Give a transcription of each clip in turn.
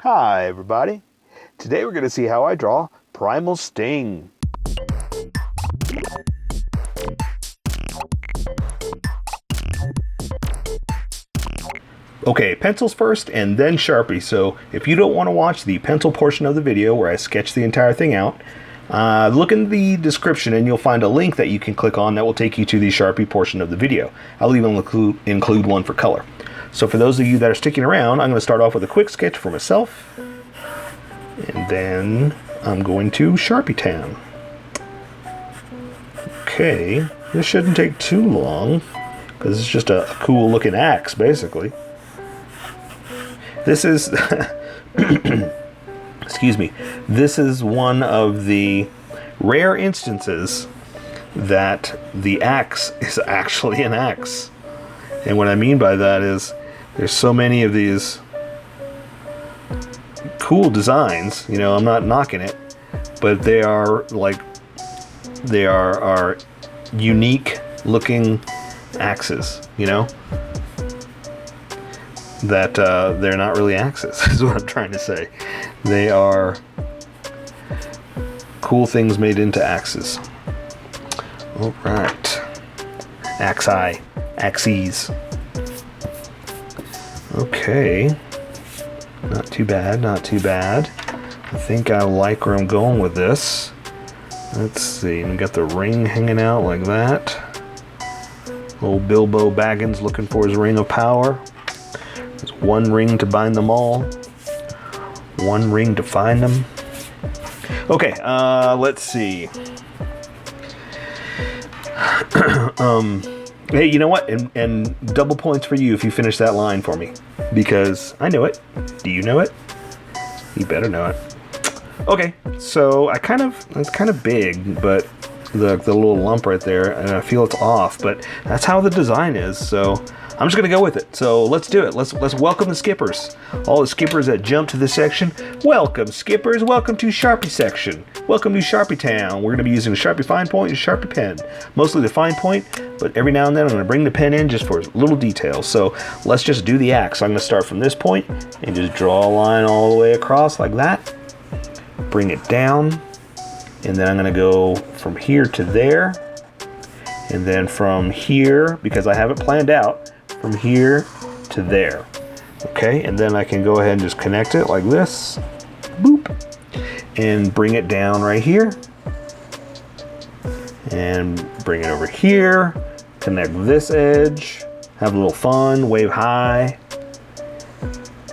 Hi everybody. Today we're going to see how I draw Primal Sting. Okay, pencils first and then Sharpie. So if you don't want to watch the pencil portion of the video where I sketch the entire thing out, look in the description and you'll find a link that you can click on that will take you to the Sharpie portion of the video. I'll even include one for color. So for those of you that are sticking around, I'm going to start off with a quick sketch for myself. And then I'm going to Sharpie Town. Okay, this shouldn't take too long because it's just a cool looking axe basically. This is, excuse me, this is one of the rare instances that the axe is actually an axe. And what I mean by that is there's so many of these cool designs, you know, I'm not knocking it, but they are unique looking axes, you know, that they're not really axes is what I'm trying to say. They are cool things made into axes. All right, axes. Okay, not too bad, not too bad. I think I like where I'm going with this. Let's see, we got the ring hanging out like that. Old Bilbo Baggins looking for his ring of power. There's one ring to bind them all. One ring to find them. Okay, let's see. Hey, you know what? And double points for you if you finish that line for me. Because I know it. Do you know it? You better know it. Okay, so it's kind of big, but the little lump right there, and I feel it's off, but that's how the design is, so I'm just gonna go with it. So let's do it. Let's welcome the skippers. All the skippers that jump to this section. Welcome, skippers. Welcome to Sharpie section. Welcome to Sharpie Town. We're gonna be using Sharpie Fine Point and Sharpie Pen. Mostly the Fine Point, but every now and then I'm gonna bring the pen in just for little details. So let's just do the axe. I'm gonna start from this point and just draw a line all the way across like that. Bring it down, and then I'm gonna go from here to there, and then from here, because I have it planned out, from here to there. Okay, and then I can go ahead and just connect it like this, boop, and bring it down right here, and bring it over here, connect this edge, have a little fun, wave hi,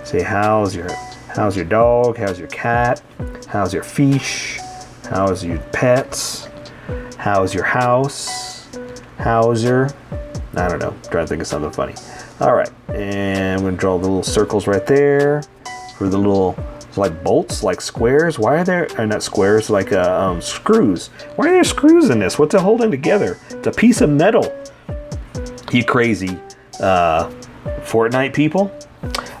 say how's your dog, how's your cat, how's your fish, how's your pets, how's your house, how's your, I don't know, I'm trying to think of something funny. All right, and I'm gonna draw the little circles right there for the little, like bolts, like squares. Why are there, or not squares, like screws. Why are there screws in this? What's it holding together? It's a piece of metal. You crazy Fortnite people.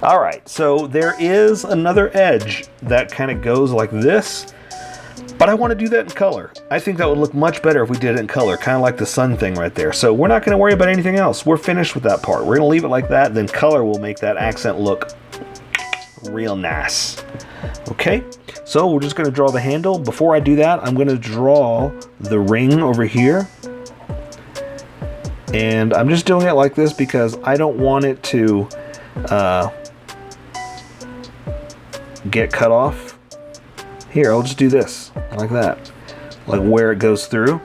All right, so there is another edge that kind of goes like this, but I want to do that in color. I think that would look much better if we did it in color, kind of like the sun thing right there. So we're not going to worry about anything else. We're finished with that part. We're going to leave it like that, then color will make that accent look real nice. Okay, so we're just going to draw the handle. Before I do that, I'm going to draw the ring over here. And I'm just doing it like this because I don't want it to get cut off. Here, I'll just do this like that, like where it goes through.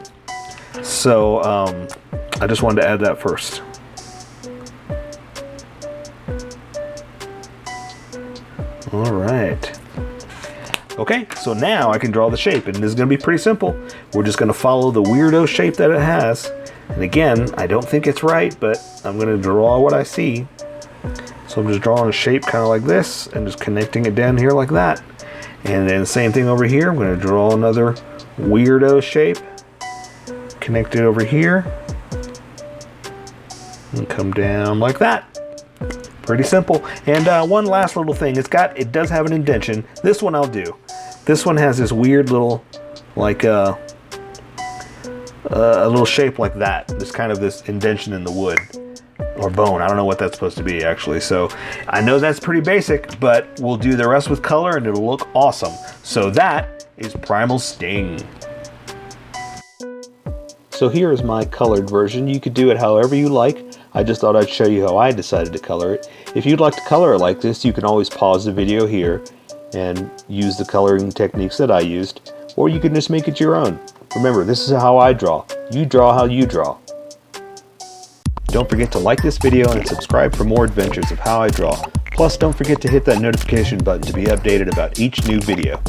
So I just wanted to add that first. All right. Okay, so now I can draw the shape, and this is going to be pretty simple. We're just going to follow the weirdo shape that it has. And again, I don't think it's right, but I'm going to draw what I see. So I'm just drawing a shape kind of like this and just connecting it down here like that. And then same thing over here. I'm going to draw another weirdo shape. Connect it over here. And come down like that. Pretty simple. And one last little thing. It does have an indentation. This one I'll do. This one has this weird little, like a little shape like that. There's kind of this indentation in the wood. or bone. I don't know what that's supposed to be actually. So I know that's pretty basic, but we'll do the rest with color and it'll look awesome. So that is Primal Sting. So here is my colored version. You could do it however you like. I just thought I'd show you how I decided to color it. If you'd like to color it like this, you can always pause the video here and use the coloring techniques that I used, or you can just make it your own. Remember, this is how I draw. You draw how you draw. Don't forget to like this video and subscribe for more adventures of how I draw. Plus, don't forget to hit that notification button to be updated about each new video.